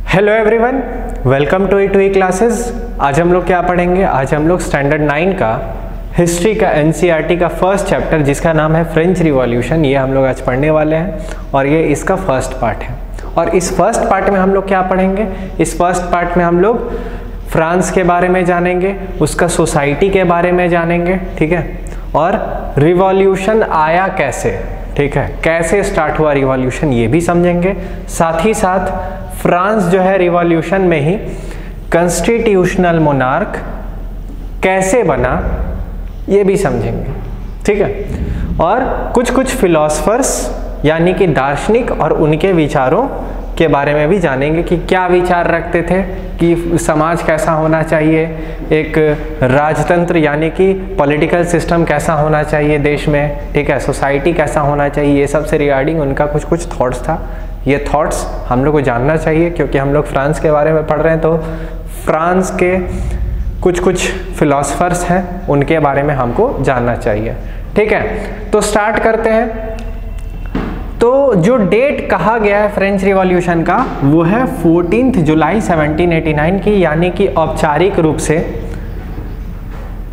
Hello everyone, welcome to E classes. आज हम लोग क्या पढ़ेंगे? आज हम लोग स्टैंडर्ड 9 का हिस्ट्री का एनसीईआरटी का फर्स्ट चैप्टर जिसका नाम है फ्रेंच रिवॉल्यूशन, ये हम लोग आज पढ़ने वाले हैं और ये इसका फर्स्ट पार्ट है। और इस फर्स्ट पार्ट में हम लोग क्या पढ़ेंगे? इस फर्स्ट पार्ट में हम लोग फ्रांस के बारे में जानेंगे, उसका सोसाइटी के बारे में जानेंगे, ठीक है, और रिवॉल्यूशन आया कैसे, ठीक है, कैसे स्टार्ट हुआ रिवॉल्यूशन ये भी समझेंगे। साथ ही साथ फ्रांस जो है रिवॉल्यूशन में ही कॉन्स्टिट्यूशनल मोनार्क कैसे बना ये भी समझेंगे, ठीक है। और कुछ कुछ फिलोसफर्स यानी कि दार्शनिक और उनके विचारों के बारे में भी जानेंगे कि क्या विचार रखते थे कि समाज कैसा होना चाहिए, एक राजतंत्र यानी कि पॉलिटिकल सिस्टम कैसा होना चाहिए देश में, ठीक है, सोसाइटी कैसा होना चाहिए, ये सब से रिगार्डिंग उनका कुछ कुछ थॉट्स था। ये थॉट्स हम लोग को जानना चाहिए क्योंकि हम लोग फ्रांस के बारे में पढ़ रहे हैं, तो फ्रांस के कुछ कुछ फिलोसफर्स हैं उनके बारे में हमको जानना चाहिए, ठीक है। तो स्टार्ट करते हैं। तो जो डेट कहा गया है फ्रेंच रिवॉल्यूशन का वो है 14 जुलाई 1789 की, यानी कि औपचारिक रूप से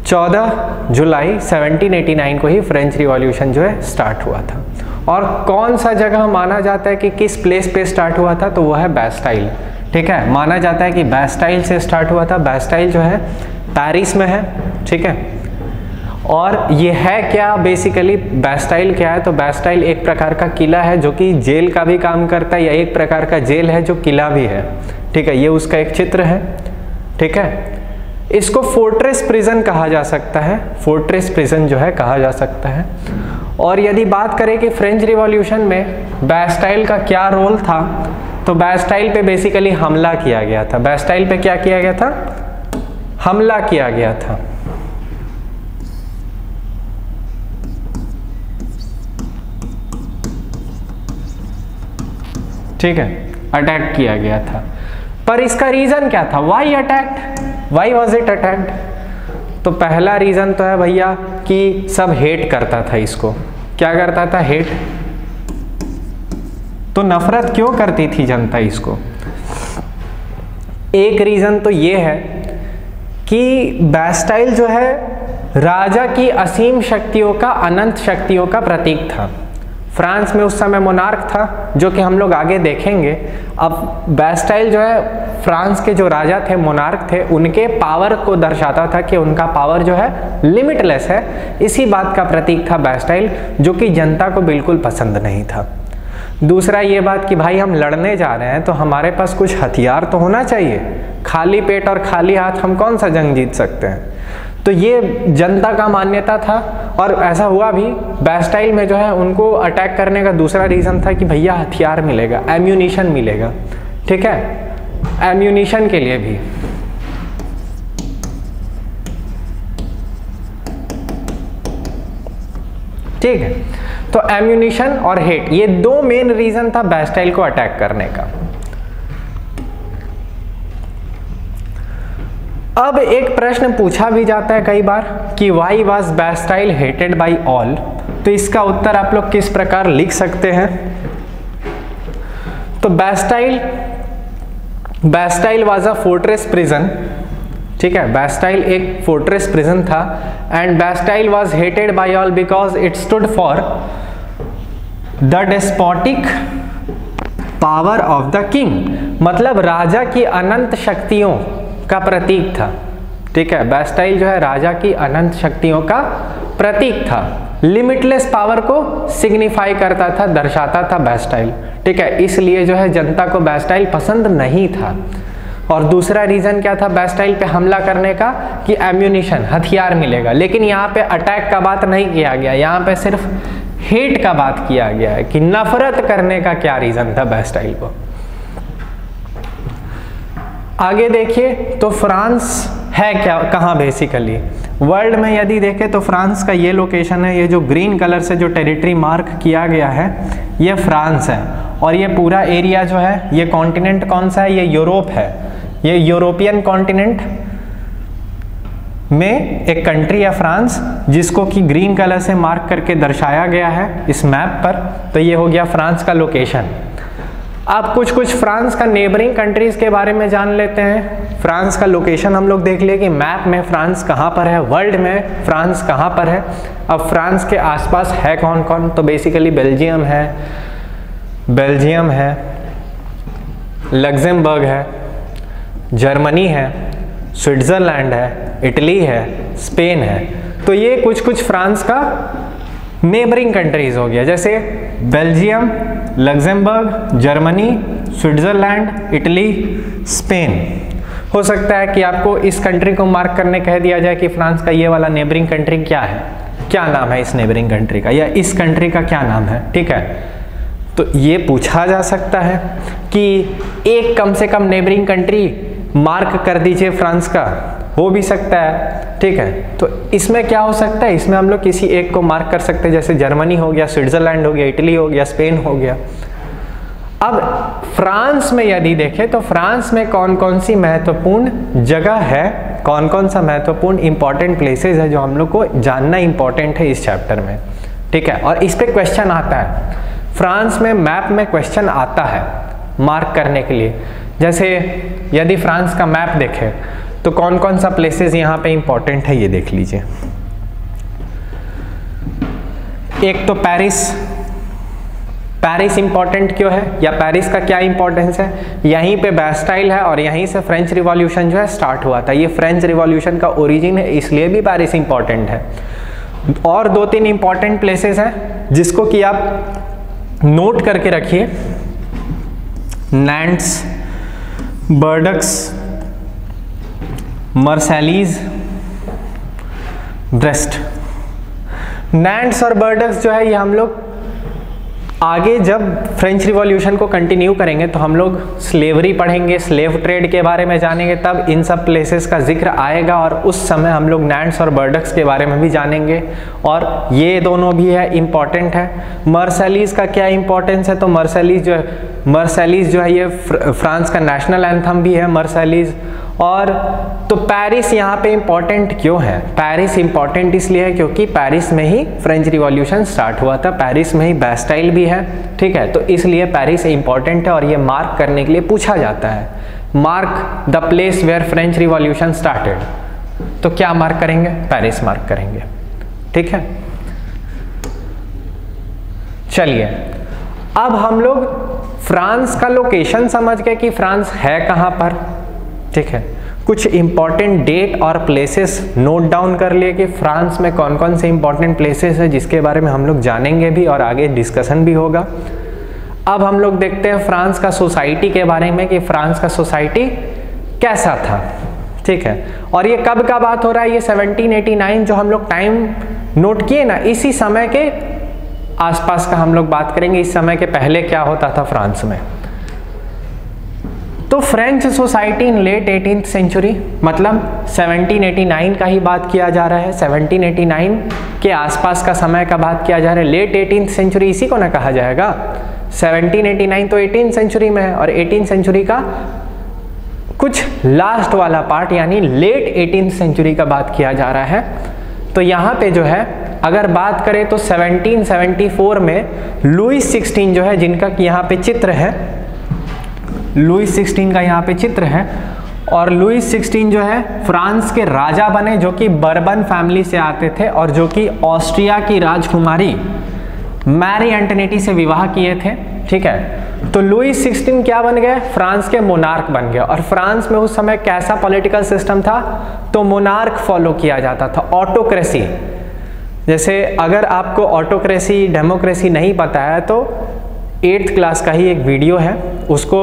14 जुलाई 1789 को ही फ्रेंच रिवॉल्यूशन जो है स्टार्ट हुआ था। और कौन सा जगह माना जाता है कि किस प्लेस पे स्टार्ट हुआ था? तो वो है बैस्टाइल, ठीक है। माना जाता है कि बैस्टाइल से स्टार्ट हुआ था। बैस्टाइल जो है पेरिस में है, ठीक है। और ये है क्या बेसिकली? बैस्टाइल क्या है? तो बैस्टाइल एक प्रकार का किला है जो कि जेल का भी काम करता है, या एक प्रकार का जेल है जो किला भी है, ठीक है। ये उसका एक चित्र है, ठीक है। इसको फोर्ट्रेस प्रिजन कहा जा सकता है, फोर्ट्रेस प्रिजन जो है कहा जा सकता है। और यदि बात करें कि फ्रेंच रिवॉल्यूशन में बैस्टाइल का क्या रोल था, तो बैस्टाइल पे बेसिकली हमला किया गया था। बैस्टाइल पे क्या किया गया था? हमला किया गया था, ठीक है, अटैक किया गया था। पर इसका रीजन क्या था? Why attacked, why was it attacked? तो पहला रीजन तो है भैया कि सब हेट करता था इसको। क्या करता था? हेट। तो नफरत क्यों करती थी जनता इसको? एक रीजन तो ये है कि बैस्टाइल जो है राजा की असीम शक्तियों का, अनंत शक्तियों का प्रतीक था। फ्रांस में उस समय मोनार्क था जो कि हम लोग आगे देखेंगे। अब बैस्टाइल जो है फ्रांस के जो राजा थे, मोनार्क थे, उनके पावर को दर्शाता था कि उनका पावर जो है लिमिटलेस है। इसी बात का प्रतीक था बैस्टाइल, जो कि जनता को बिल्कुल पसंद नहीं था। दूसरा ये बात कि भाई हम लड़ने जा रहे हैं तो हमारे पास कुछ हथियार तो होना चाहिए, खाली पेट और खाली हाथ हम कौन सा जंग जीत सकते हैं। तो ये जनता का मान्यता था और ऐसा हुआ भी। बैस्टाइल में जो है उनको अटैक करने का दूसरा रीज़न था कि भैया हथियार मिलेगा, एम्यूनिशन मिलेगा, ठीक है, एम्यूनिशन के लिए भी। ठीक है, तो एम्यूनिशन और हेट, ये दो मेन रीज़न था बैस्टाइल को अटैक करने का। अब एक प्रश्न पूछा भी जाता है कई बार कि why was Bastille hated by all? तो इसका उत्तर आप लोग किस प्रकार लिख सकते हैं? तो बैस्टाइल वॉज अ फोर्ट्रेस प्रिजन, ठीक है, बैस्टाइल एक फोर्ट्रेस प्रिजन था। And Bastille was hated by all because it stood for the despotic power of the king, मतलब राजा की अनंत शक्तियों का प्रतीक था, ठीक है। बैस्टाइल जो है राजा की अनंत शक्तियों का प्रतीक था, लिमिटलेस पावर को सिग्निफाई करता था, दर्शाता था बैस्टाइल, ठीक है। इसलिए जो है जनता को बैस्टाइल पसंद नहीं था। और दूसरा रीजन क्या था बैस्टाइल पे हमला करने का? कि एम्यूनिशन, हथियार मिलेगा। लेकिन यहाँ पे अटैक का बात नहीं किया गया, यहाँ पे सिर्फ हेट का बात किया गया है कि नफरत करने का क्या रीजन था बैस्टाइल को। आगे देखिए, तो फ्रांस है क्या, कहाँ बेसिकली वर्ल्ड में यदि देखें तो फ्रांस का ये लोकेशन है, ये जो ग्रीन कलर से जो टेरिटरी मार्क किया गया है ये फ्रांस है। और ये पूरा एरिया जो है, ये कॉन्टिनेंट कौन सा है? ये यूरोप है। ये यूरोपियन कॉन्टिनेंट में एक कंट्री है फ्रांस, जिसको कि ग्रीन कलर से मार्क करके दर्शाया गया है इस मैप पर। तो ये हो गया फ्रांस का लोकेशन। अब कुछ फ्रांस का नेबरिंग कंट्रीज के बारे में जान लेते हैं। फ्रांस का लोकेशन हम लोग देख लिए कि मैप में फ्रांस कहाँ पर है, वर्ल्ड में फ्रांस कहाँ पर है। अब फ्रांस के आसपास है कौन कौन, तो बेसिकली बेल्जियम है, लग्जमबर्ग है, जर्मनी है, स्विट्ज़रलैंड है, इटली है, स्पेन है। तो ये कुछ फ्रांस का नेबरिंग कंट्रीज हो गया, जैसे Belgium, Luxembourg, Germany, Switzerland, Italy, Spain. हो सकता है कि आपको इस कंट्री को मार्क करने कह दिया जाए कि फ्रांस का ये वाला नेबरिंग कंट्री क्या है, क्या नाम है इस नेबरिंग कंट्री का, या इस कंट्री का क्या नाम है। ठीक है, तो ये पूछा जा सकता है कि एक कम से कम नेबरिंग कंट्री मार्क कर दीजिए फ्रांस का, हो भी सकता है। ठीक है, तो इसमें क्या हो सकता है, इसमें हम लोग किसी एक को मार्क कर सकते हैं, जैसे जर्मनी हो गया, स्विट्ज़रलैंड हो गया, इटली हो गया, स्पेन हो गया। अब फ्रांस में यदि देखें तो फ्रांस में कौन कौन सी महत्वपूर्ण जगह है, कौन कौन सा महत्वपूर्ण इंपॉर्टेंट प्लेसेस है जो हम लोग को जानना इंपॉर्टेंट है इस चैप्टर में। ठीक है, और इस पे क्वेश्चन आता है, फ्रांस में मैप में क्वेश्चन आता है मार्क करने के लिए। जैसे यदि फ्रांस का मैप देखें तो कौन कौन सा प्लेसेस यहाँ पे इंपॉर्टेंट है, ये देख लीजिए। एक तो पेरिस इंपॉर्टेंट क्यों है, या पेरिस का क्या इंपॉर्टेंस है, यहीं पे बैस्टाइल है और यहीं से फ्रेंच रिवॉल्यूशन जो है स्टार्ट हुआ था। ये फ्रेंच रिवॉल्यूशन का ओरिजिन है, इसलिए भी पेरिस इंपॉर्टेंट है। और 2-3 इंपॉर्टेंट प्लेसेस हैं जिसको कि आप नोट करके रखिए, नैंट्स, बर्डक्स, मार्सेलीज, ब्रेस्ट। नैंट्स और बर्डक्स जो है ये हम लोग आगे जब फ्रेंच रिवॉल्यूशन को कंटिन्यू करेंगे तो हम लोग स्लेवरी पढ़ेंगे, स्लेव ट्रेड के बारे में जानेंगे, तब इन सब प्लेसेस का जिक्र आएगा और उस समय हम लोग नैंट्स और बर्डक्स के बारे में भी जानेंगे, और ये दोनों भी है इम्पॉर्टेंट है। मार्सेलीज का क्या इंपॉर्टेंस है, तो मार्सेलीज जो है ये फ्रांस का नेशनल एंथम भी है मार्सेलीज। और तो पेरिस यहाँ पे इम्पॉर्टेंट क्यों है, पेरिस इम्पॉर्टेंट इसलिए है क्योंकि पेरिस में ही फ्रेंच रिवॉल्यूशन स्टार्ट हुआ था, पेरिस में ही बैस्टाइल भी है। ठीक है, तो इसलिए पेरिस इम्पॉर्टेंट है और ये मार्क करने के लिए पूछा जाता है, mark the place where French revolution started. तो क्या मार्क करेंगे, पेरिस मार्क करेंगे। ठीक है, चलिए अब हम लोग फ्रांस का लोकेशन समझ गए कि फ्रांस है कहाँ पर। ठीक है, कुछ इंपॉर्टेंट डेट और प्लेसेस नोट डाउन कर लिए कि फ्रांस में कौन कौन से इंपॉर्टेंट प्लेसेस है जिसके बारे में हम लोग जानेंगे भी और आगे डिस्कशन भी होगा। अब हम लोग देखते हैं फ्रांस का सोसाइटी के बारे में कि फ्रांस का सोसाइटी कैसा था। ठीक है, और ये कब का बात हो रहा है, ये 1789 जो हम लोग टाइम नोट किए ना, इसी समय के आसपास का हम लोग बात करेंगे। इस समय के पहले क्या होता था फ्रांस में। तो French society in late 18th century, मतलब 1789 का ही बात किया जा रहा है, 1789 के आसपास का समय का बात किया जा रहा है। लेट 18th सेंचुरी इसी को ना कहा जाएगा, 1789 तो 18th सेंचुरी में है और 18th सेंचुरी का कुछ लास्ट वाला पार्ट यानी लेट 18th सेंचुरी का बात किया जा रहा है। तो यहाँ पे जो है अगर बात करें तो 1774 में लुईस 16 जो है, जिनका यहाँ पे चित्र है, लुईस 16 का यहाँ पे चित्र है, और लुईस 16 जो है फ्रांस के राजा बने जो कि बर्बन फैमिली से आते थे और जो कि ऑस्ट्रिया की राजकुमारी मैरी एंटोनेटी से विवाह किए थे। ठीक है, तो लुईस 16 क्या बन गए, फ्रांस के मोनार्क बन गए। और फ्रांस में उस समय कैसा पॉलिटिकल सिस्टम था, तो मोनार्क फॉलो किया जाता था, ऑटोक्रेसी। जैसे अगर आपको ऑटोक्रेसी डेमोक्रेसी नहीं पता है तो 8th क्लास का ही एक वीडियो है, उसको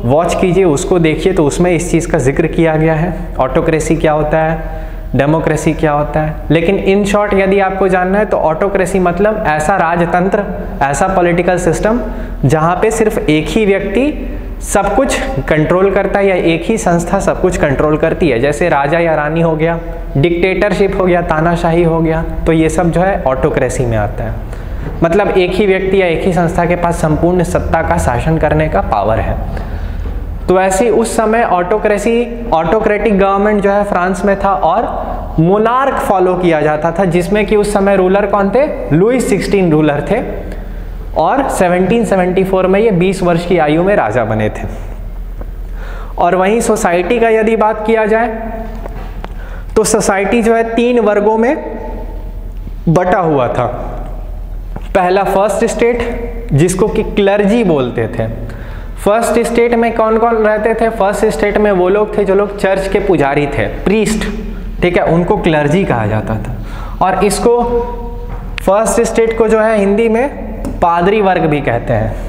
वॉच कीजिए, उसको देखिए, तो उसमें इस चीज़ का जिक्र किया गया है, ऑटोक्रेसी क्या होता है, डेमोक्रेसी क्या होता है। लेकिन इन शॉर्ट यदि आपको जानना है तो ऑटोक्रेसी मतलब ऐसा राजतंत्र, ऐसा पॉलिटिकल सिस्टम जहाँ पे सिर्फ एक ही व्यक्ति सब कुछ कंट्रोल करता है या एक ही संस्था सब कुछ कंट्रोल करती है, जैसे राजा या रानी हो गया, डिक्टेटरशिप हो गया, तानाशाही हो गया, तो ये सब जो है ऑटोक्रेसी में आता है। मतलब एक ही व्यक्ति या एक ही संस्था के पास संपूर्ण सत्ता का शासन करने का पावर है। तो ऐसे उस समय ऑटोक्रेटिक गवर्नमेंट जो है फ्रांस में था और मोनार्क फॉलो किया जाता था, जिसमें कि उस समय रूलर कौन थे, लुईस 16 रूलर थे। और 1774 में ये 20 वर्ष की आयु में राजा बने थे। और वहीं सोसाइटी का यदि बात किया जाए तो सोसाइटी जो है 3 वर्गों में बटा हुआ था। पहला फर्स्ट स्टेट, जिसको कि क्लर्जी बोलते थे। फर्स्ट स्टेट में कौन कौन रहते थे? फर्स्ट स्टेट में वो लोग थे जो लोग चर्च के पुजारी थे, प्रीस्ट, ठीक है, उनको क्लर्जी कहा जाता था। और इसको फर्स्ट स्टेट को जो है हिंदी में पादरी वर्ग भी कहते हैं।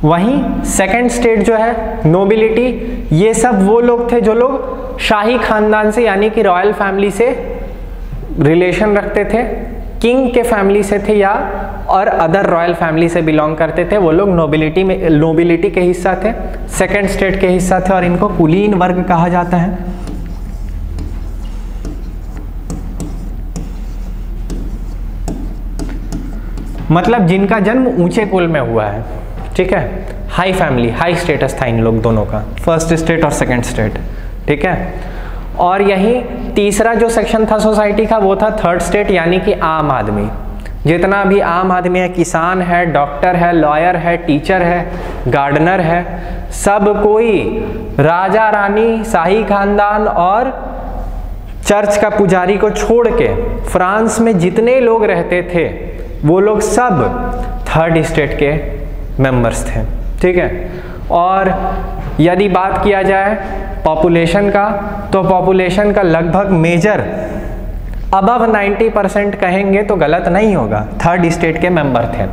वहीं सेकंड स्टेट जो है नोबिलिटी, ये सब वो लोग थे जो लोग शाही खानदान से यानी कि रॉयल फैमिली से रिलेशन रखते थे, किंग के फैमिली से थे या और अदर रॉयल फैमिली से बिलोंग करते थे। वो लोग नोबिलिटी के हिस्सा थे, सेकंड स्टेट के हिस्सा थे, और इनको कुलीन वर्ग कहा जाता है। मतलब जिनका जन्म ऊंचे कुल में हुआ है, ठीक है, हाई फैमिली, हाई स्टेटस था इन लोग दोनों का, फर्स्ट स्टेट और सेकंड स्टेट, ठीक है। और यही तीसरा जो सेक्शन था सोसाइटी का वो था थर्ड स्टेट, यानी कि आम आदमी। जितना भी आम आदमी है, किसान है, डॉक्टर है, लॉयर है, टीचर है, गार्डनर है, सब कोई राजा रानी, शाही खानदान और चर्च का पुजारी को छोड़ के फ्रांस में जितने लोग रहते थे वो लोग सब थर्ड स्टेट के मेंबर्स थे, ठीक है। और यदि बात किया जाए पॉपुलेशन का, तो पॉपुलेशन का लगभग मेजर अबव 90% कहेंगे तो गलत नहीं होगा, थर्ड स्टेट के मेंबर थे।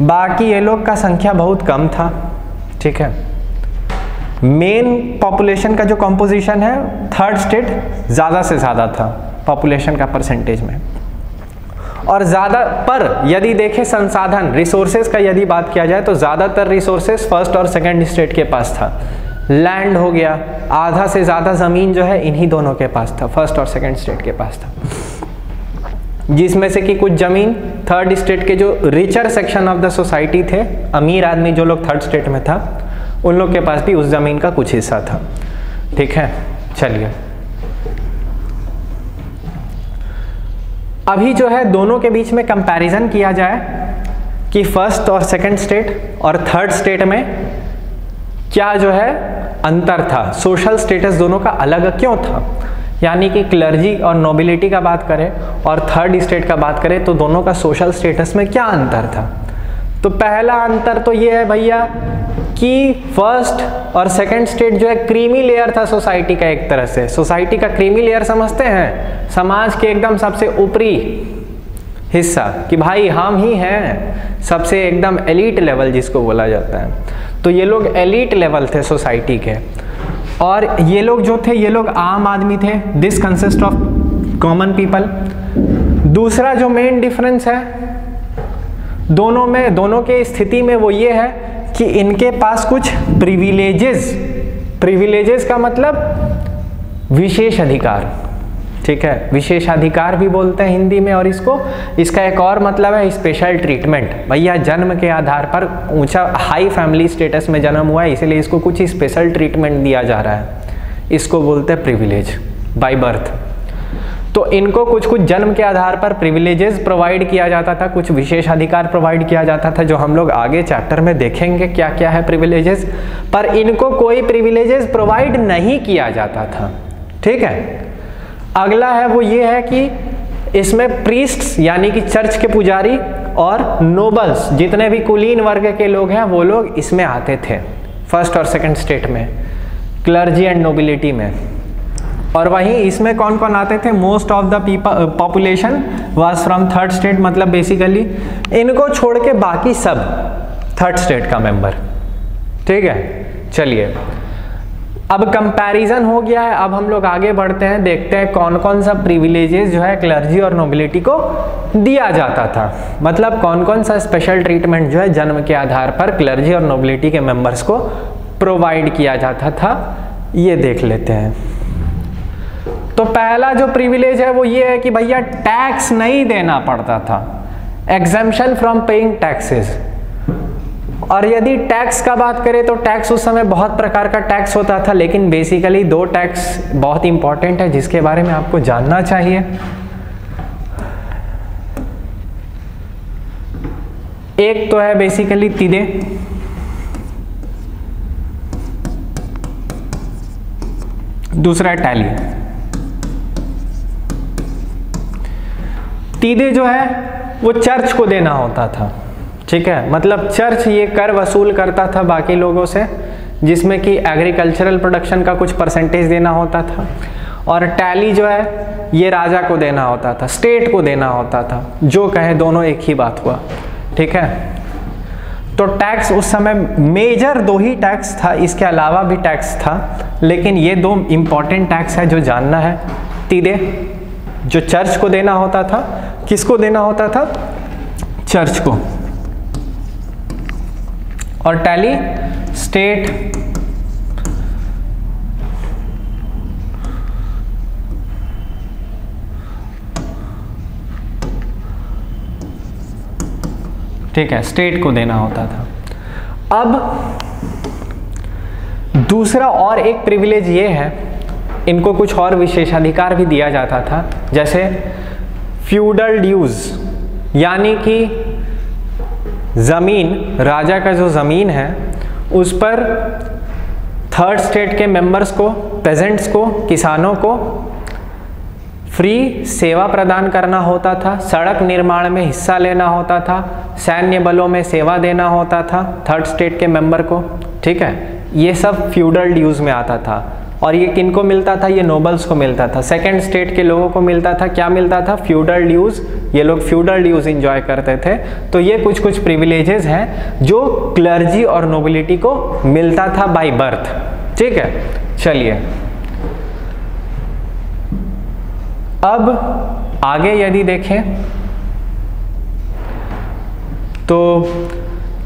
बाकी ये लोग का संख्या बहुत कम था, ठीक है। मेन पॉपुलेशन का जो कंपोजिशन है थर्ड स्टेट ज़्यादा से ज़्यादा था पॉपुलेशन का परसेंटेज में। और ज़्यादा पर यदि देखें संसाधन, रिसोर्सेज का यदि बात किया जाए तो ज़्यादातर रिसोर्सेज फर्स्ट और सेकंड स्टेट के पास था। लैंड हो गया, आधा से ज़्यादा ज़मीन जो है इन्हीं दोनों के पास था, फर्स्ट और सेकंड स्टेट के पास था। जिसमें से कि कुछ ज़मीन थर्ड स्टेट के जो richer section of the society थे, अमीर आदमी जो लोग थर्ड स्टेट में था, उन लोग के पास भी उस ज़मीन का कुछ हिस्सा था, ठीक है। चलिए अभी जो है दोनों के बीच में कंपैरिजन किया जाए कि फर्स्ट और सेकंड स्टेट और थर्ड स्टेट में क्या जो है अंतर था, सोशल स्टेटस दोनों का अलग क्यों था। यानी कि क्लर्जी और नोबिलिटी का बात करें और थर्ड स्टेट का बात करें तो दोनों का सोशल स्टेटस में क्या अंतर था। तो पहला अंतर तो ये है भैया कि फर्स्ट और सेकंड स्टेट जो है क्रीमी लेयर था सोसाइटी का। एक तरह से सोसाइटी का क्रीमी लेयर समझते हैं, समाज के एकदम सबसे ऊपरी हिस्सा, कि भाई हम ही हैं सबसे एकदम एलीट लेवल जिसको बोला जाता है। तो ये लोग एलीट लेवल थे सोसाइटी के। और ये लोग जो थे ये लोग आम आदमी थे, this consist of common people. दूसरा जो मेन डिफरेंस है दोनों में, दोनों के स्थिति में, वो ये है कि इनके पास कुछ प्रिविलेजेस का मतलब विशेष अधिकार, ठीक है, विशेषाधिकार भी बोलते हैं हिंदी में। और इसका एक और मतलब है स्पेशल ट्रीटमेंट। भैया जन्म के आधार पर ऊंचा हाई फैमिली स्टेटस में जन्म हुआ है, इसीलिए इसको कुछ स्पेशल ट्रीटमेंट दिया जा रहा है, इसको बोलते हैं प्रिविलेज बाय बर्थ। तो इनको कुछ कुछ जन्म के आधार पर प्रिविलेजेस प्रोवाइड किया जाता था, कुछ विशेषाधिकार प्रोवाइड किया जाता था, जो हम लोग आगे चैप्टर में देखेंगे क्या क्या है प्रिविलेजेस। पर इनको कोई प्रिविलेजेस प्रोवाइड नहीं किया जाता था, ठीक है। अगला है वो ये है कि इसमें प्रीस्ट्स यानी कि चर्च के पुजारी और नोबल्स जितने भी कुलीन वर्ग के लोग हैं वो लोग इसमें आते थे फर्स्ट और सेकंड स्टेट में, क्लर्जी एंड नोबिलिटी में। और वहीं इसमें कौन कौन आते थे, most of the population was from third state. मतलब बेसिकली इनको छोड़ के बाकी सब थर्ड स्टेट का मेंबर, ठीक है। चलिए अब कंपैरिजन हो गया है, अब हम लोग आगे बढ़ते हैं, देखते हैं कौन कौन सा प्रिविलेजेस जो है क्लर्जी और नोबिलिटी को दिया जाता था। मतलब कौन कौन सा स्पेशल ट्रीटमेंट जो है जन्म के आधार पर क्लर्जी और नोबिलिटी के मेंबर्स को प्रोवाइड किया जाता था, ये देख लेते हैं। तो पहला जो प्रिविलेज है वो ये है कि भैया टैक्स नहीं देना पड़ता था, एग्जेम्पशन फ्रॉम पेइंग टैक्सेस। और यदि टैक्स का बात करें तो टैक्स उस समय बहुत प्रकार का टैक्स होता था, लेकिन बेसिकली 2 टैक्स बहुत इंपॉर्टेंट है जिसके बारे में आपको जानना चाहिए। एक तो है बेसिकली तीदे, दूसरा है टैली। तीदे जो है वो चर्च को देना होता था, ठीक है, मतलब चर्च ये कर वसूल करता था बाकी लोगों से, जिसमें कि एग्रीकल्चरल प्रोडक्शन का कुछ परसेंटेज देना होता था। और टैली जो है ये राजा को देना होता था, स्टेट को देना होता था, जो कहे दोनों एक ही बात हुआ, ठीक है। तो टैक्स उस समय मेजर 2 ही टैक्स था, इसके अलावा भी टैक्स था, लेकिन ये 2 इंपॉर्टेंट टैक्स है जो जानना है। तीदे जो चर्च को देना होता था, किसको देना होता था? चर्च को। और टैली स्टेट ठीक है, स्टेट को देना होता था। अब दूसरा और एक प्रिविलेज ये है, इनको कुछ और विशेषाधिकार भी दिया जाता था, जैसे फ्यूडल ड्यूज, यानी कि ज़मीन, राजा का जो ज़मीन है उस पर थर्ड स्टेट के मेंबर्स को, पेजेंट्स को, किसानों को फ्री सेवा प्रदान करना होता था, सड़क निर्माण में हिस्सा लेना होता था, सैन्य बलों में सेवा देना होता था थर्ड स्टेट के मेंबर को, ठीक है। ये सब फ्यूडल ड्यूज में आता था। और ये किनको मिलता था? ये नोबल्स को मिलता था, सेकंड स्टेट के लोगों को मिलता था। क्या मिलता था? Feudal dues. ये लोग फ्यूडल ड्यूज इंजॉय करते थे। तो ये कुछ कुछ प्रिविलेजेस हैं जो क्लर्जी और नोबिलिटी को मिलता था बाय बर्थ, ठीक है। चलिए अब आगे यदि देखें तो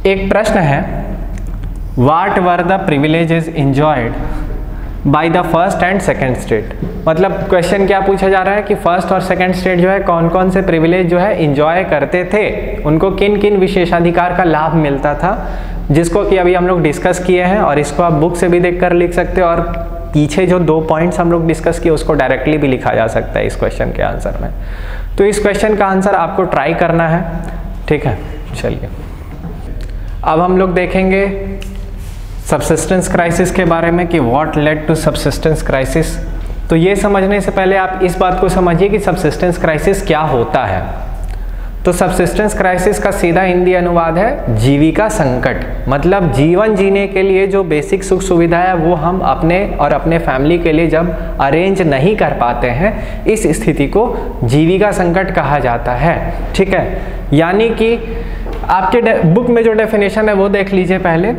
एक प्रश्न है, what were the privileges enjoyed by the first and second state. मतलब क्वेश्चन क्या पूछा जा रहा है कि फर्स्ट और सेकेंड स्टेट जो है कौन कौन से प्रिविलेज जो है इंजॉय करते थे, उनको किन किन विशेषाधिकार का लाभ मिलता था, जिसको कि अभी हम लोग डिस्कस किए हैं। और इसको आप बुक से भी देखकर लिख सकते हो, और पीछे जो 2 पॉइंट्स हम लोग डिस्कस किए उसको डायरेक्टली भी लिखा जा सकता है इस क्वेश्चन के आंसर में। तो इस क्वेश्चन का आंसर आपको ट्राई करना है, ठीक है। चलिए अब हम लोग देखेंगे सबसिस्टेंस क्राइसिस के बारे में कि what led to subsistence crisis. तो ये समझने से पहले आप इस बात को समझिए कि सबसिस्टेंस क्राइसिस क्या होता है। तो सबसिस्टेंस क्राइसिस का सीधा हिंदी अनुवाद है जीविका संकट। मतलब जीवन जीने के लिए जो बेसिक सुख सुविधा है वो हम अपने और अपने फैमिली के लिए जब अरेंज नहीं कर पाते हैं, इस स्थिति को जीविका संकट कहा जाता है, ठीक है। यानी कि आपके बुक में जो डेफिनेशन है वो देख लीजिए पहले।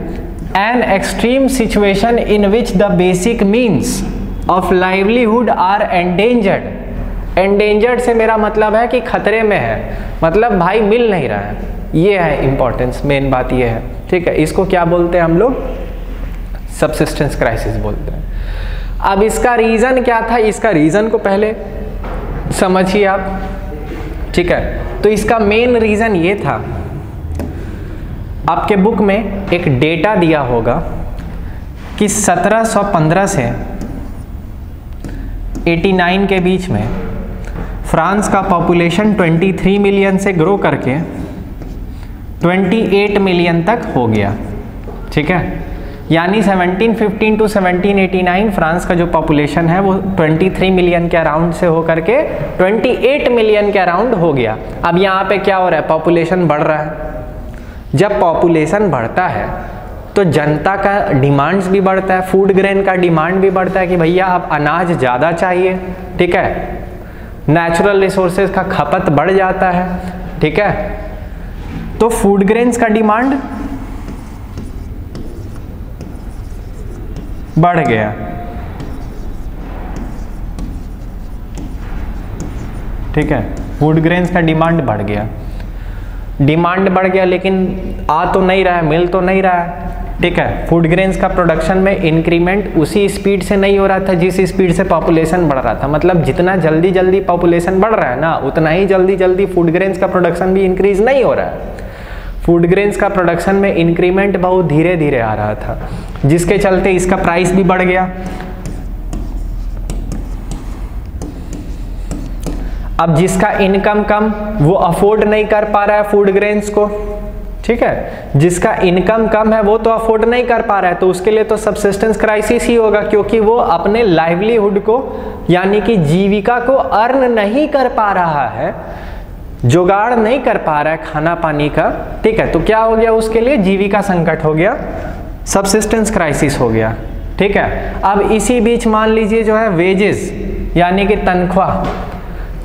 An extreme situation in which the basic means of livelihood are endangered। endangered से मेरा मतलब है कि खतरे में है, मतलब भाई मिल नहीं रहा है, ये है इंपॉर्टेंस, मेन बात ये है, ठीक है। इसको क्या बोलते हैं हम लोग? सबसिस्टेंस क्राइसिस बोलते हैं। अब इसका रीज़न क्या था, इसका रीज़न को पहले समझिए आप, ठीक है। तो इसका मेन रीज़न ये था, आपके बुक में एक डेटा दिया होगा कि 1715 से 89 के बीच में फ्रांस का पॉपुलेशन 23 मिलियन से ग्रो करके 28 मिलियन तक हो गया, ठीक है। यानी 1715 टू 1789 फ्रांस का जो पॉपुलेशन है वो 23 मिलियन के अराउंड से हो करके 28 मिलियन के अराउंड हो गया। अब यहाँ पे क्या हो रहा है? पॉपुलेशन बढ़ रहा है। जब पॉपुलेशन बढ़ता है तो जनता का डिमांड्स भी बढ़ता है, फूड ग्रेन का डिमांड भी बढ़ता है कि भैया अब अनाज ज़्यादा चाहिए, ठीक है। नेचुरल रिसोर्सेज का खपत बढ़ जाता है, ठीक है। तो फूड ग्रेन्स का डिमांड बढ़ गया, ठीक है। फूड ग्रेन्स का डिमांड बढ़ गया, डिमांड बढ़ गया, लेकिन आ तो नहीं रहा है, मिल तो नहीं रहा है, ठीक है। फूड ग्रेन्स का प्रोडक्शन में इंक्रीमेंट उसी स्पीड से नहीं हो रहा था जिस स्पीड से पॉपुलेशन बढ़ रहा था। मतलब जितना जल्दी जल्दी पॉपुलेशन बढ़ रहा है ना, उतना ही जल्दी जल्दी फूड ग्रेन्स का प्रोडक्शन भी इंक्रीज नहीं हो रहा है। फूड ग्रेन्स का प्रोडक्शन में इंक्रीमेंट बहुत धीरे धीरे आ रहा था, जिसके चलते इसका प्राइस भी बढ़ गया। अब जिसका इनकम कम, वो अफोर्ड नहीं कर पा रहा है फूड ग्रेन्स को, ठीक है, जिसका इनकम कम है वो तो अफोर्ड नहीं कर पा रहा है, तो उसके लिए तो सब्सिस्टेंस क्राइसिस ही होगा, क्योंकि वो अपने लाइवलीहुड को यानी कि जीविका को अर्न नहीं कर पा रहा है, जुगाड़ नहीं कर पा रहा है खाना पानी का, ठीक है। तो क्या हो गया उसके लिए, जीविका संकट हो गया, सब्सिस्टेंस क्राइसिस हो गया, ठीक है। अब इसी बीच मान लीजिए जो है वेजेस यानी कि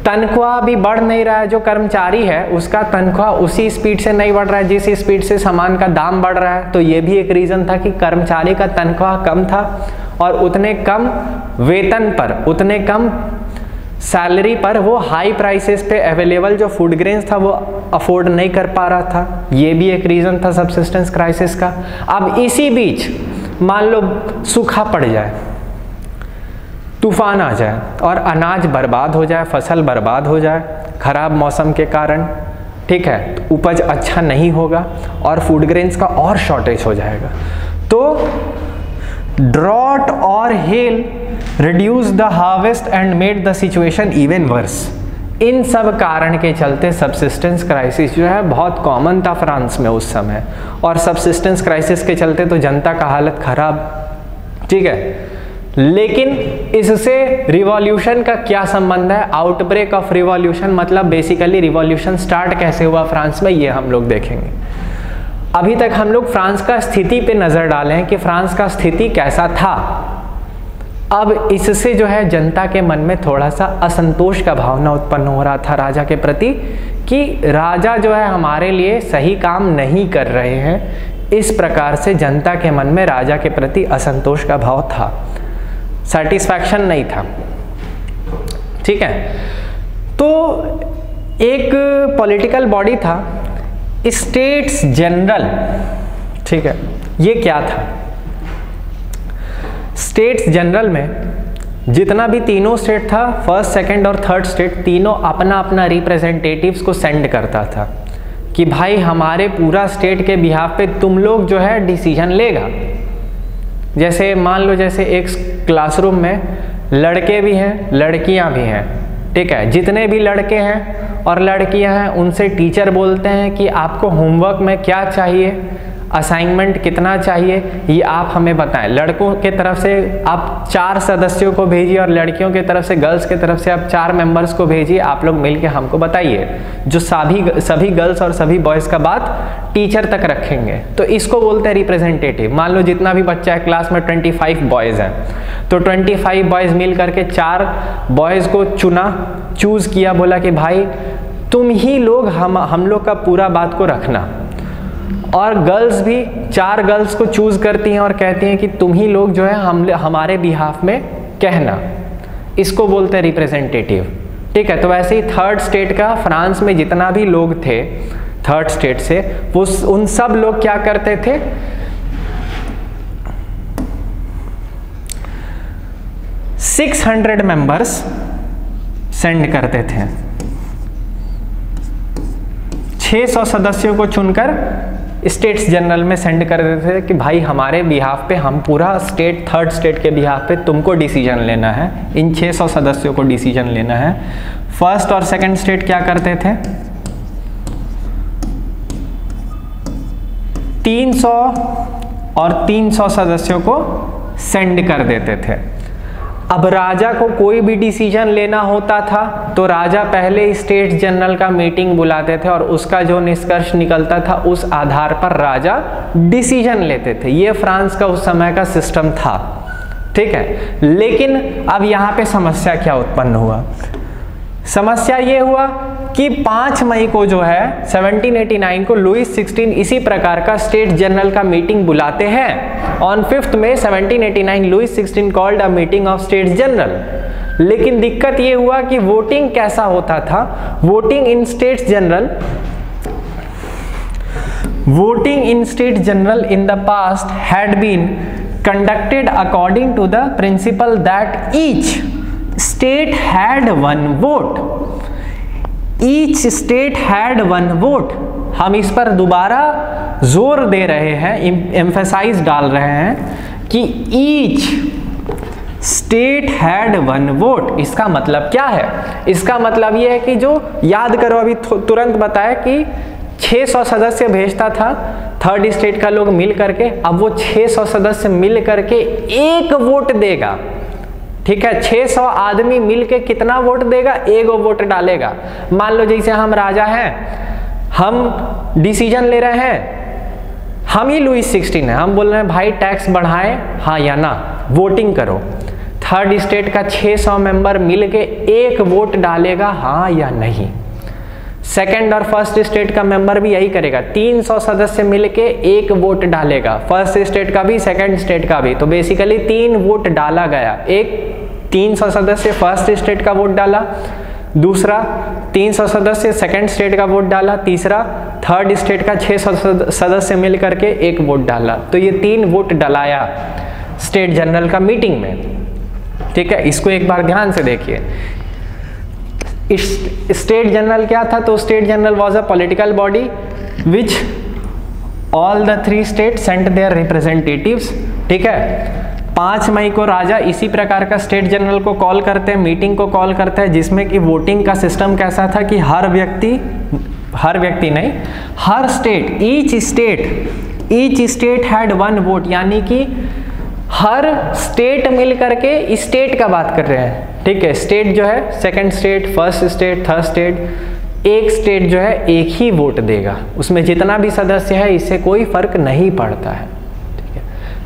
तनख्वाह भी बढ़ नहीं रहा है, जो कर्मचारी है उसका तनख्वाह उसी स्पीड से नहीं बढ़ रहा है जिस स्पीड से सामान का दाम बढ़ रहा है। तो ये भी एक रीज़न था कि कर्मचारी का तनख्वाह कम था और उतने कम वेतन पर, उतने कम सैलरी पर वो हाई प्राइसेस पे अवेलेबल जो फूड ग्रेन्स था वो अफोर्ड नहीं कर पा रहा था। ये भी एक रीज़न था सब्सिस्टेंस क्राइसिस का। अब इसी बीच मान लो सूखा पड़ जाए, तूफान आ जाए और अनाज बर्बाद हो जाए, फसल बर्बाद हो जाए खराब मौसम के कारण, ठीक है, तो उपज अच्छा नहीं होगा और फूड ग्रेन्स का और शॉर्टेज हो जाएगा। तो ड्रॉट और hail reduce the harvest and made the situation even worse. इन सब कारण के चलते सब्सिस्टेंस क्राइसिस जो है बहुत कॉमन था फ्रांस में उस समय, और सब्सिस्टेंस क्राइसिस के चलते तो जनता का हालत खराब, ठीक है। लेकिन इससे रिवॉल्यूशन का क्या संबंध है, आउटब्रेक ऑफ रिवॉल्यूशन, मतलब बेसिकली रिवॉल्यूशन स्टार्ट कैसे हुआ फ्रांस में, ये हम लोग देखेंगे। अभी तक हम लोग फ्रांस का स्थिति पे नज़र डाले हैं कि फ्रांस का स्थिति कैसा था। अब इससे जो है जनता के मन में थोड़ा सा असंतोष का भावना उत्पन्न हो रहा था राजा के प्रति, कि राजा जो है हमारे लिए सही काम नहीं कर रहे हैं। इस प्रकार से जनता के मन में राजा के प्रति असंतोष का भाव था, सेटिस्फैक्शन नहीं था, ठीक है। तो एक पॉलिटिकल बॉडी था स्टेट्स जनरल, ठीक है। ये क्या था, स्टेट्स जनरल में जितना भी तीनों स्टेट था, फर्स्ट सेकंड और थर्ड स्टेट, तीनों अपना अपना रिप्रेजेंटेटिव्स को सेंड करता था कि भाई हमारे पूरा स्टेट के बिहाफ पे तुम लोग जो है डिसीजन लेगा। जैसे मान लो जैसे एक क्लासरूम में लड़के भी हैं लड़कियां भी हैं, ठीक है, जितने भी लड़के हैं और लड़कियां हैं उनसे टीचर बोलते हैं कि आपको होमवर्क में क्या चाहिए, असाइनमेंट कितना चाहिए, ये आप हमें बताएं। लड़कों के तरफ से आप 4 सदस्यों को भेजिए और लड़कियों के तरफ से, गर्ल्स के तरफ से आप 4 मेंबर्स को भेजिए, आप लोग मिलके हमको बताइए, जो सभी गर्ल्स और सभी बॉयज़ का बात टीचर तक रखेंगे। तो इसको बोलते हैं रिप्रेजेंटेटिव। मान लो जितना भी बच्चा है क्लास में 25 बॉयज़ हैं, तो 25 बॉयज़ मिल करके 4 बॉयज़ को चूज़ किया, बोला कि भाई तुम ही लोग हम लोग का पूरा बात को रखना, और गर्ल्स भी 4 गर्ल्स को चूज करती हैं और कहती हैं कि तुम ही लोग जो है हमारे बिहाफ में कहना। इसको बोलते हैं रिप्रेजेंटेटिव, ठीक है। तो वैसे ही थर्ड स्टेट का फ्रांस में जितना भी लोग थे थर्ड स्टेट से, वो उन सब लोग क्या करते थे, 600 मेंबर्स सेंड करते थे, 600 सदस्यों को चुनकर स्टेट्स जनरल में सेंड कर देते थे कि भाई हमारे बिहाफ पे, हम पूरा स्टेट, थर्ड स्टेट के बिहाफ पे तुमको डिसीजन लेना है, इन 600 सदस्यों को डिसीजन लेना है। फर्स्ट और सेकंड स्टेट क्या करते थे, 300 और 300 सदस्यों को सेंड कर देते थे। अब राजा को कोई भी डिसीजन लेना होता था तो राजा पहले स्टेट जनरल का मीटिंग बुलाते थे और उसका जो निष्कर्ष निकलता था उस आधार पर राजा डिसीजन लेते थे। ये फ्रांस का उस समय का सिस्टम था, ठीक है। लेकिन अब यहाँ पे समस्या क्या उत्पन्न हुआ, समस्या ये हुआ कि 5 मई को जो है 1789 को लुईस 16 इसी प्रकार का स्टेट जनरल का मीटिंग बुलाते हैं। On 5th May 1789 Louis 16 called a meeting of states general. लेकिन दिक्कत ये हुआ कि वोटिंग कैसा होता था, voting in states general in the past had been conducted according to the principle that each state had 1 vote. Each state had one vote. हम इस पर दोबारा जोर दे रहे हैं, एम्फेसाइज डाल रहे हैं कि each state had one vote. इसका मतलब क्या है? इसका मतलब ये है कि जो याद करो, अभी तुरंत बताया कि 600 सदस्य भेजता था थर्ड स्टेट का लोग मिल करके, अब वो 600 सदस्य मिल करके एक वोट देगा। ठीक है, 600 आदमी मिल के कितना वोट देगा? एक वोट डालेगा। मान लो जैसे हम राजा हैं, हम डिसीजन ले रहे हैं, हम ही लुईस 16 है, हम बोल रहे हैं भाई टैक्स बढ़ाएं हाँ या ना, वोटिंग करो। थर्ड स्टेट का 600 मेंबर मिलके एक वोट डालेगा हाँ या नहीं। सेकंड और फर्स्ट स्टेट का मेंबर भी यही करेगा, 300 सदस्य मिलके एक वोट डालेगा, फर्स्ट स्टेट का भी सेकंड स्टेट का भी। तो बेसिकली 3 वोट डाला गया, एक 300 सदस्य फर्स्ट स्टेट का वोट डाला, दूसरा 300 सदस्य सेकंड स्टेट का वोट डाला, तीसरा थर्ड स्टेट का 600 सदस्य मिल करके एक वोट डाला। तो ये 3 वोट डलाया स्टेट जनरल का मीटिंग में। ठीक है, इसको एक बार ध्यान से देखिए। स्टेट जनरल क्या था? तो state general was a political body which all the 3 state sent their representatives. ठीक है, 5 मई को राजा इसी प्रकार का स्टेट जनरल को कॉल करते हैं, मीटिंग को कॉल करते हैं, जिसमें कि वोटिंग का सिस्टम कैसा था कि हर व्यक्ति नहीं, हर state, each state had one vote, यानी कि हर स्टेट मिल करके स्टेट का बात कर रहे हैं। ठीक है, स्टेट जो है second state, first state, third state, एक स्टेट जो है एक ही वोट देगा, उसमें जितना भी सदस्य है इससे कोई फर्क नहीं पड़ता है। ठीक है,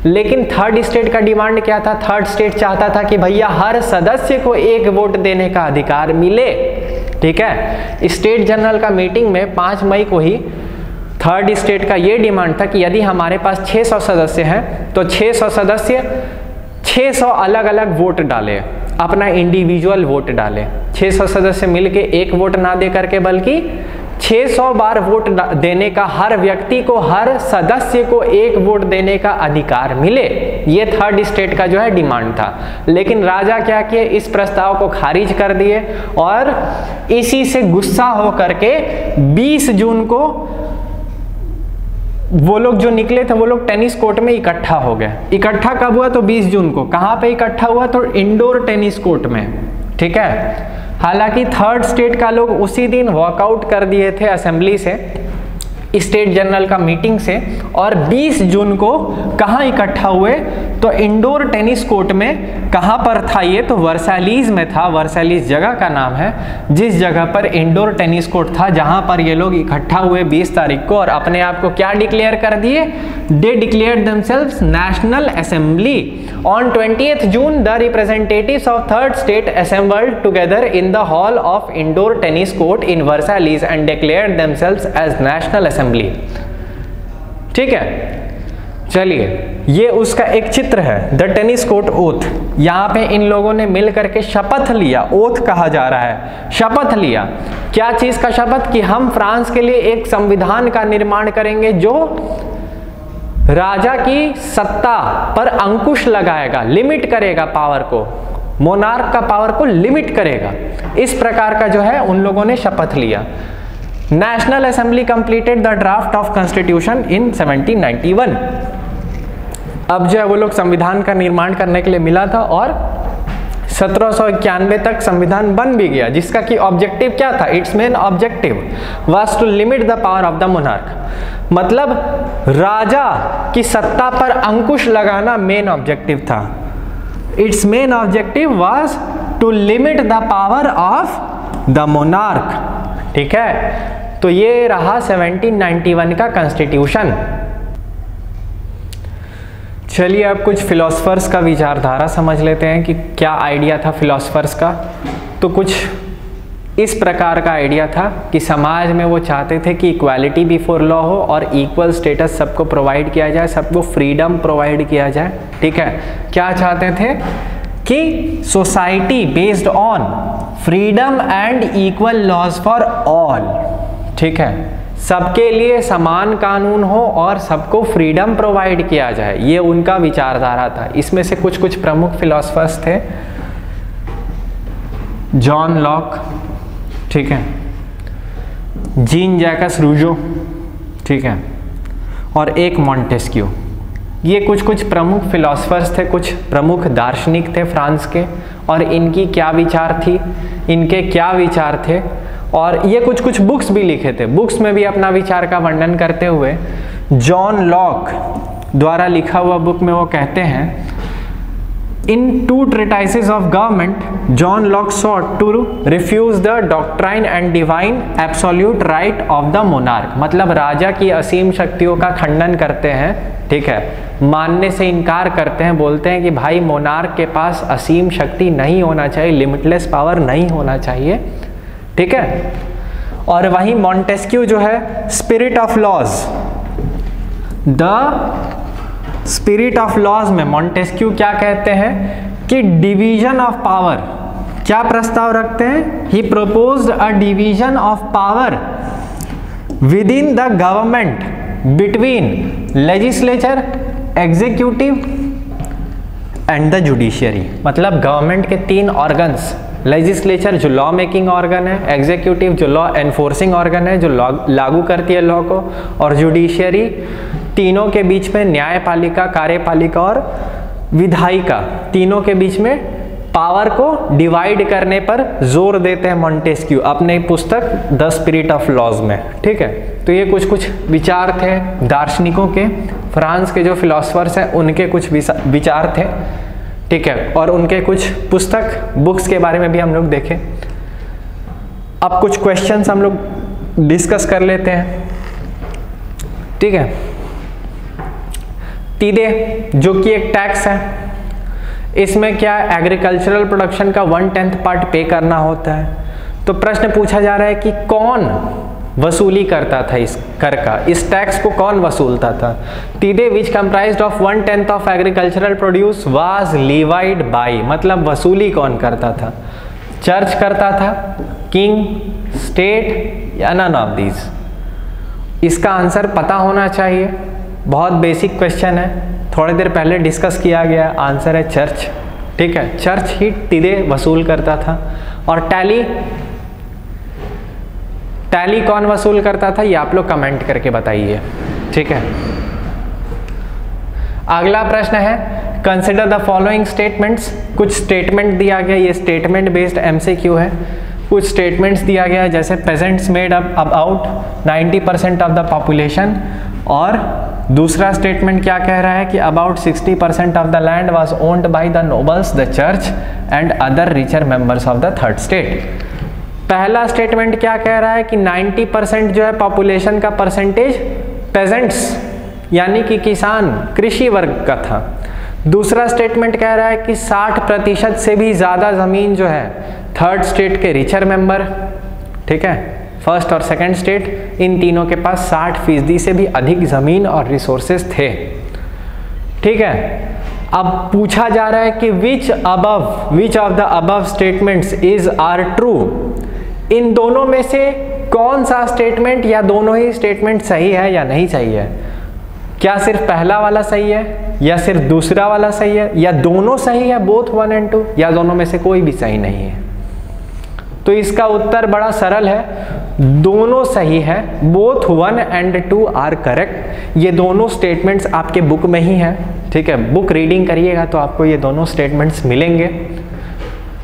लेकिन थर्ड स्टेट का डिमांड क्या था? थर्ड स्टेट चाहता था कि भैया हर सदस्य को एक वोट देने का अधिकार मिले। ठीक है, स्टेट जनरल का मीटिंग में 5 मई को ही थर्ड स्टेट का ये डिमांड था कि यदि हमारे पास 600 सदस्य हैं तो 600 सदस्य 600 अलग अलग वोट डाले, अपना इंडिविजुअल वोट डाले। 600 सदस्य मिलके एक वोट ना दे करके बल्कि 600 बार वोट देने का, हर व्यक्ति को, हर सदस्य को एक वोट देने का अधिकार मिले। ये थर्ड स्टेट का जो है डिमांड था। लेकिन राजा क्या किए? इस प्रस्ताव को खारिज कर दिए और इसी से गुस्सा हो करके 20 जून को वो लोग जो निकले थे वो लोग टेनिस कोर्ट में इकट्ठा हो गए। इकट्ठा कब हुआ? तो 20 जून को। कहाँ पे इकट्ठा हुआ? तो इंडोर टेनिस कोर्ट में। ठीक है, हालांकि थर्ड स्टेट का लोग उसी दिन वॉकआउट कर दिए थे असेंबली से, स्टेट जनरल का मीटिंग से, और 20 जून को कहाँ इकट्ठा हुए? तो इंडोर टेनिस कोर्ट में। कहाँ पर था ये? तो वर्साइलीज में था। वर्साइलीज जगह का नाम है, जिस जगह पर इंडोर टेनिस कोर्ट था, जहाँ पर ये लोग इकट्ठा हुए 20 तारीख को, और अपने आप को क्या डिक्लेयर कर दिए? They declared themselves national assembly. On 20th June the representatives of third state assembled together in the hall of indoor tennis court in Versailles and declared themselves as national assembly. ठीक है, चलिए, ये उसका एक चित्र है, द टेनिस कोर्ट ओथ। यहाँ पे इन लोगों ने मिल करके शपथ लिया, ओथ कहा जा रहा है, शपथ लिया। क्या चीज का शपथ? कि हम फ्रांस के लिए एक संविधान का निर्माण करेंगे जो राजा की सत्ता पर अंकुश लगाएगा, लिमिट करेगा पावर को, मोनार्क का पावर को लिमिट करेगा। इस प्रकार का जो है उन लोगों ने शपथ लिया। National assembly completed the draft of constitution in 1791। अब जो है वो लोग संविधान का निर्माण करने के लिए मिला था और 1791 तक संविधान बन भी गया, जिसका कि ऑब्जेक्टिव क्या था? Its main objective was to limit the power of the monarch. मतलब राजा की सत्ता पर अंकुश लगाना मेन ऑब्जेक्टिव था। Its main objective was to limit the power of the monarch. ठीक है, तो ये रहा 1791 का कॉन्स्टिट्यूशन। चलिए अब कुछ फिलोसफर्स का विचारधारा समझ लेते हैं कि क्या आइडिया था फिलोसफर्स का। तो कुछ इस प्रकार का आइडिया था कि समाज में वो चाहते थे कि इक्वालिटी बिफोर लॉ हो और इक्वल स्टेटस सबको प्रोवाइड किया जाए, सबको फ्रीडम प्रोवाइड किया जाए। ठीक है, क्या चाहते थे? कि society based on freedom and equal laws for all. ठीक है, सबके लिए समान कानून हो और सबको फ्रीडम प्रोवाइड किया जाए, ये उनका विचारधारा था। इसमें से कुछ कुछ प्रमुख फिलोसफर्स थे। जॉन लॉक, ठीक है, जीन जैकस रूजो, ठीक है, और एक मॉन्टेस्क्यू। ये कुछ कुछ प्रमुख फिलोसफर्स थे, कुछ प्रमुख दार्शनिक थे फ्रांस के, और इनकी क्या विचार थी, इनके क्या विचार थे, और ये कुछ कुछ बुक्स भी लिखे थे। बुक्स में भी अपना विचार का वर्णन करते हुए जॉन लॉक द्वारा लिखा हुआ बुक में वो कहते हैं, in two treatises of government John Locke sought to refuse the doctrine and divine absolute right of the monarch. मतलब राजा की असीम शक्तियों का खंडन करते हैं, ठीक है, मानने से इनकार करते हैं, बोलते हैं कि भाई मोनार्क के पास असीम शक्ति नहीं होना चाहिए, लिमिटलेस पावर नहीं होना चाहिए, ठीक है। और वहीं मॉन्टेस्क्यू जो है spirit of laws, the spirit of laws में मॉन्टेस्क्यू क्या कहते हैं कि डिवीजन ऑफ पावर, क्या प्रस्ताव रखते हैं, he proposed a division of power within the government between legislature, executive and the judiciary. मतलब गवर्नमेंट के 3 ऑर्गन्स, लेजिस्लेचर जो लॉ मेकिंग ऑर्गन है, एग्जीक्यूटिव जो लॉ एनफोर्सिंग ऑर्गन है जो लागू करती है लॉ को, और जुडिशियरी, तीनों के बीच में न्यायपालिका, कार्यपालिका और विधायिका, तीनों के बीच में पावर को डिवाइड करने पर जोर देते हैं मॉन्टेस्क्यू अपने पुस्तक द स्पिरिट ऑफ लॉज में, ठीक है। तो ये कुछ कुछ विचार थे दार्शनिकों के, फ्रांस के जो फिलोसफर्स हैं उनके कुछ विचार थे, ठीक है, और उनके कुछ पुस्तक बुक्स के बारे में भी हम लोग देखें। अब कुछ क्वेश्चंस हम लोग डिस्कस कर लेते हैं, ठीक है। तीदे जो कि एक टैक्स है, इसमें क्या एग्रीकल्चरल प्रोडक्शन का 1/10 पार्ट पे करना होता है। तो प्रश्न पूछा जा रहा है कि कौन वसूली करता था इस कर का, इस टैक्स को कौन वसूलता था। Tithe which comprised of 1/10 of agricultural produce was levied by, मतलब वसूली कौन करता था, चर्च करता था, किंग, स्टेट या नन ऑफ दीज। इसका आंसर पता होना चाहिए, बहुत बेसिक क्वेश्चन है, थोड़ी देर पहले डिस्कस किया गया, आंसर है चर्च, ठीक है, चर्च ही तीदे वसूल करता था। और टैली कौन वसूल करता था ये आप लोग कमेंट करके बताइए, ठीक है। अगला प्रश्न है कंसिडर द फॉलोइंग स्टेटमेंट्स। कुछ स्टेटमेंट दिया गया, ये स्टेटमेंट बेस्ड एमसीक्यू है। कुछ स्टेटमेंट्स दिया गया है जैसे peasants made up about 90% of the population, और दूसरा स्टेटमेंट क्या कह रहा है कि about 60% of the land was owned by the nobles, the church and other richer members of the third state. पहला स्टेटमेंट क्या कह रहा है कि 90% जो है पॉपुलेशन का परसेंटेज पेजेंट्स यानी कि किसान, कृषि वर्ग का था। दूसरा स्टेटमेंट कह रहा है कि 60% से भी ज़्यादा ज़मीन जो है थर्ड स्टेट के रिचर मेंबर, ठीक है, फर्स्ट और सेकंड स्टेट, इन तीनों के पास 60% से भी अधिक ज़मीन और रिसोर्सेज थे, ठीक है। अब पूछा जा रहा है कि which of the above statements is are true. इन दोनों में से कौन सा स्टेटमेंट या दोनों ही स्टेटमेंट सही है या नहीं सही है। क्या सिर्फ पहला वाला सही है या सिर्फ दूसरा वाला सही है या दोनों सही है, बोथ 1 और 2, या दोनों में से कोई भी सही नहीं है। तो इसका उत्तर बड़ा सरल है, दोनों सही है, बोथ 1 और 2 आर करेक्ट। ये दोनों स्टेटमेंट्स आपके बुक में ही हैं, ठीक है, बुक रीडिंग करिएगा तो आपको ये दोनों स्टेटमेंट्स मिलेंगे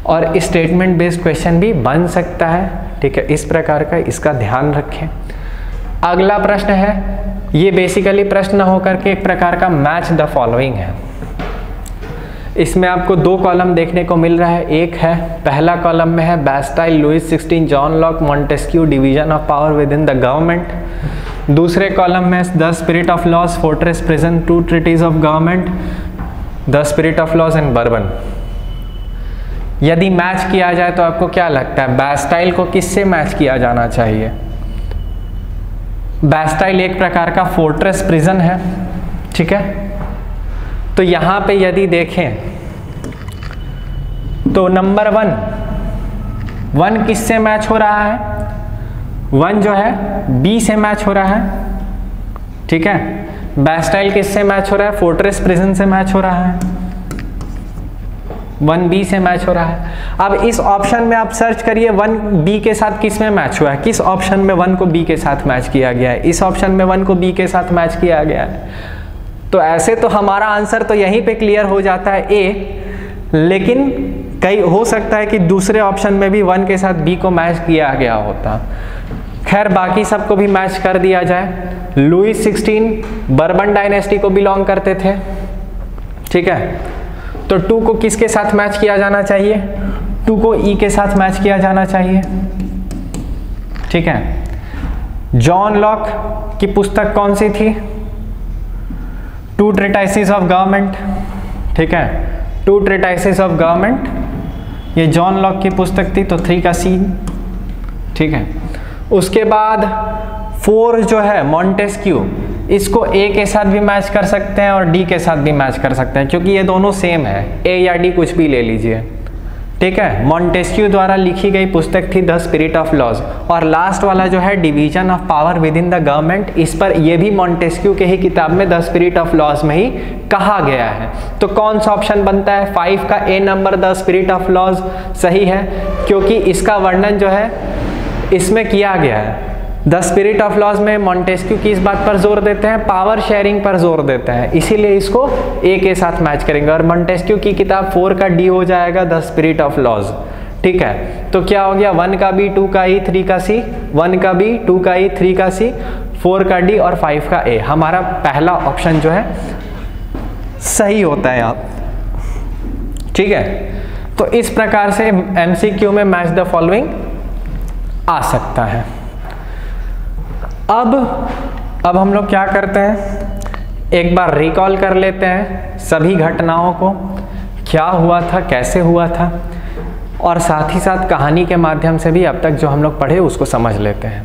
और स्टेटमेंट बेस्ड क्वेश्चन भी बन सकता है, ठीक है, इस प्रकार का, इसका ध्यान रखें। अगला प्रश्न है, ये बेसिकली प्रश्न होकर के एक प्रकार का मैच द फॉलोइंग है। इसमें आपको 2 कॉलम देखने को मिल रहा है। एक है, पहला कॉलम में है Bastille, Louis 16, John Locke, Montesquieu, division of power within the government. दूसरे कॉलम में the spirit of laws, fortress, prison, 2 treaties of government, the spirit of laws and Bourbon. यदि मैच किया जाए तो आपको क्या लगता है, बैस्टाइल को किससे मैच किया जाना चाहिए। बैस्टाइल एक प्रकार का फोर्ट्रेस प्रिजन है, ठीक है। तो यहाँ पे यदि देखें तो नंबर 1 किससे मैच हो रहा है, 1 जो है बी से मैच हो रहा है, ठीक है। बैस्टाइल किससे मैच हो रहा है, फोर्ट्रेस प्रिजन से मैच हो रहा है। 1B से मैच हो रहा है। अब इस ऑप्शन में आप सर्च करिए 1B के साथ किस में मैच हुआ है, किस ऑप्शन में 1 को B के साथ मैच किया गया है, इस ऑप्शन में 1 को B के साथ मैच किया गया है। तो ऐसे तो हमारा आंसर तो यहीं पे क्लियर हो जाता है A, लेकिन कई हो सकता है कि दूसरे ऑप्शन में भी 1 के साथ B को मैच किया गया होता। खैर बाकी सबको भी मैच कर दिया जाए। लुईस 16 बर्बन डायनेस्टी को बिलोंग करते थे, ठीक है। तो 2 को किसके साथ मैच किया जाना चाहिए, 2 को E के साथ मैच किया जाना चाहिए, ठीक है। जॉन लॉक की पुस्तक कौन सी थी, 2 ट्रीटाइसिस ऑफ गवर्नमेंट, ठीक है। 2 ट्रीटाइसिस ऑफ गवर्नमेंट, ये जॉन लॉक की पुस्तक थी, तो 3 का C, ठीक है। उसके बाद 4 जो है मॉन्टेस्क्यू, इसको A के साथ भी मैच कर सकते हैं और D के साथ भी मैच कर सकते हैं, क्योंकि ये दोनों सेम है, A या D कुछ भी ले लीजिए, ठीक है। मॉन्टेस्क्यू द्वारा लिखी गई पुस्तक थी द स्पिरिट ऑफ लॉज। और लास्ट वाला जो है division of power within the government, इस पर ये भी मॉन्टेस्क्यू के ही किताब में द स्पिरिट ऑफ लॉज में ही कहा गया है। तो कौन सा ऑप्शन बनता है, 5 का A number the spirit of laws सही है, क्योंकि इसका वर्णन जो है इसमें किया गया है। द स्पिरिट ऑफ लॉज में मॉन्टेस्क्यू किस बात पर जोर देते हैं, पावर शेयरिंग पर जोर देते हैं, इसीलिए इसको A के साथ मैच करेंगे। और मॉन्टेस्क्यू की किताब 4 का D हो जाएगा द स्पिरिट ऑफ लॉज, ठीक है। तो क्या हो गया, 1 का B, 2 का E, 3 का C, 1 का B, 2 का E, 3 का C, 4 का D और 5 का A। हमारा पहला ऑप्शन जो है सही होता है आप, ठीक है। तो इस प्रकार से MCQ में मैच द फॉलोइंग आ सकता है। अब हम लोग क्या करते हैं, एक बार रिकॉल कर लेते हैं सभी घटनाओं को, क्या हुआ था, कैसे हुआ था, और साथ ही साथ कहानी के माध्यम से भी अब तक जो हम लोग पढ़े उसको समझ लेते हैं।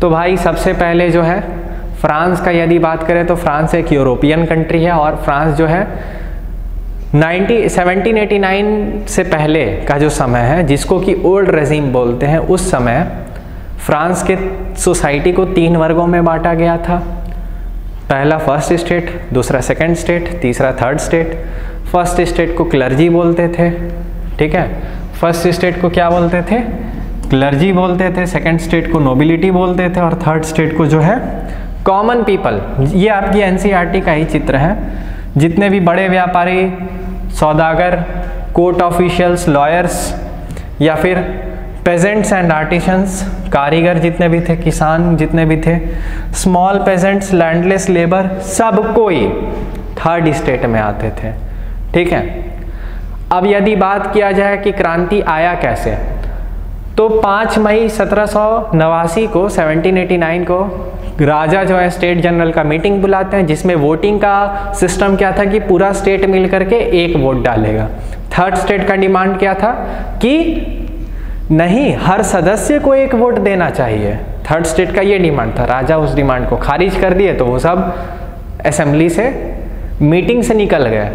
तो भाई सबसे पहले जो है फ्रांस का यदि बात करें तो फ्रांस एक यूरोपियन कंट्री है, और फ्रांस जो है 1789 से पहले का जो समय है, जिसको कि ओल्ड रेजिम बोलते हैं, उस समय फ्रांस के सोसाइटी को 3 वर्गों में बांटा गया था। पहला फर्स्ट स्टेट, दूसरा सेकंड स्टेट, तीसरा थर्ड स्टेट। फर्स्ट स्टेट को क्लर्जी बोलते थे, ठीक है। फर्स्ट स्टेट को क्या बोलते थे, क्लर्जी बोलते थे। सेकंड स्टेट को नोबिलिटी बोलते थे, और थर्ड स्टेट को जो है कॉमन पीपल। ये आपकी NCERT का ही चित्र है। जितने भी बड़े व्यापारी, सौदागर, कोर्ट ऑफिशियल्स, लॉयर्स, या फिर पेजेंट्स एंड आर्टिशंस, कारीगर जितने भी थे, किसान जितने भी थे, स्मॉल पेजेंट्स, लैंडलेस लेबर, सब कोई थर्ड स्टेट में आते थे, ठीक है। अब यदि बात किया जाए कि क्रांति आया कैसे, तो 5 मई 1789 को 1789 को राजा जो है स्टेट जनरल का मीटिंग बुलाते हैं, जिसमें वोटिंग का सिस्टम क्या था कि पूरा स्टेट मिल करके एक वोट डालेगा। थर्ड स्टेट का डिमांड क्या था कि नहीं, हर सदस्य को एक वोट देना चाहिए। थर्ड स्टेट का ये डिमांड था। राजा उस डिमांड को खारिज कर दिए, तो वो सब असेंबली से, मीटिंग से निकल गए।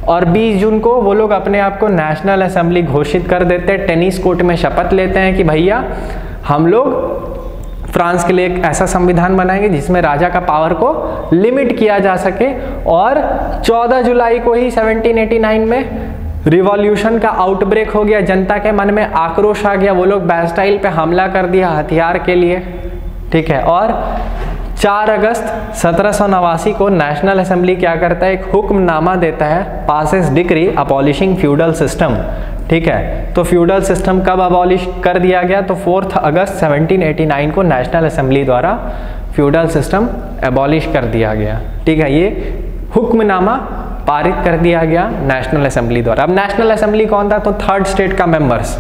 और 20 जून को वो लोग अपने आप को नेशनल असेंबली घोषित कर देते हैं। टेनिस कोर्ट में शपथ लेते हैं कि भैया हम लोग फ्रांस के लिए एक ऐसा संविधान बनाएंगे जिसमें राजा का पावर को लिमिट किया जा सके। और 14 जुलाई को ही 1789 में रिवॉल्यूशन का आउटब्रेक हो गया। जनता के मन में आक्रोश आ गया, वो लोग बैस्टाइल पे हमला कर दिया हथियार के लिए, ठीक है। और 4 अगस्त 1789 को नेशनल असेंबली क्या करता है, एक हुक्मनामा देता है, passes decree abolishing feudal system, ठीक है। तो फ्यूडल सिस्टम कब अबॉलिश कर दिया गया, तो 4 अगस्त 1789 को नेशनल असेंबली द्वारा फ्यूडल सिस्टम अबॉलिश कर दिया गया, ठीक है। ये हुक्मनामा पारित कर दिया गया नेशनल असेंबली द्वारा। अब नेशनल असेंबली कौन था, तो थर्ड स्टेट का मेंबर्स।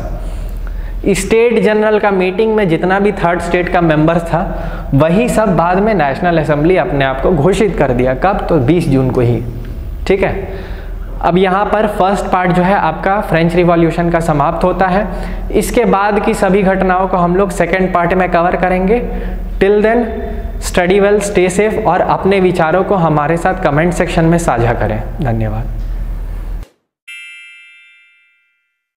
स्टेट जनरल का मीटिंग में जितना भी थर्ड स्टेट का मेंबर्स था, वही सब बाद में नेशनल असेंबली अपने आप को घोषित कर दिया। कब, तो 20 जून को ही, ठीक है। अब यहाँ पर फर्स्ट पार्ट जो है आपका फ्रेंच रिवॉल्यूशन का समाप्त होता है। इसके बाद की सभी घटनाओं को हम लोग सेकेंड पार्ट में कवर करेंगे। Till then study well, stay safe, और अपने विचारों को हमारे साथ कमेंट सेक्शन में साझा करें। धन्यवाद।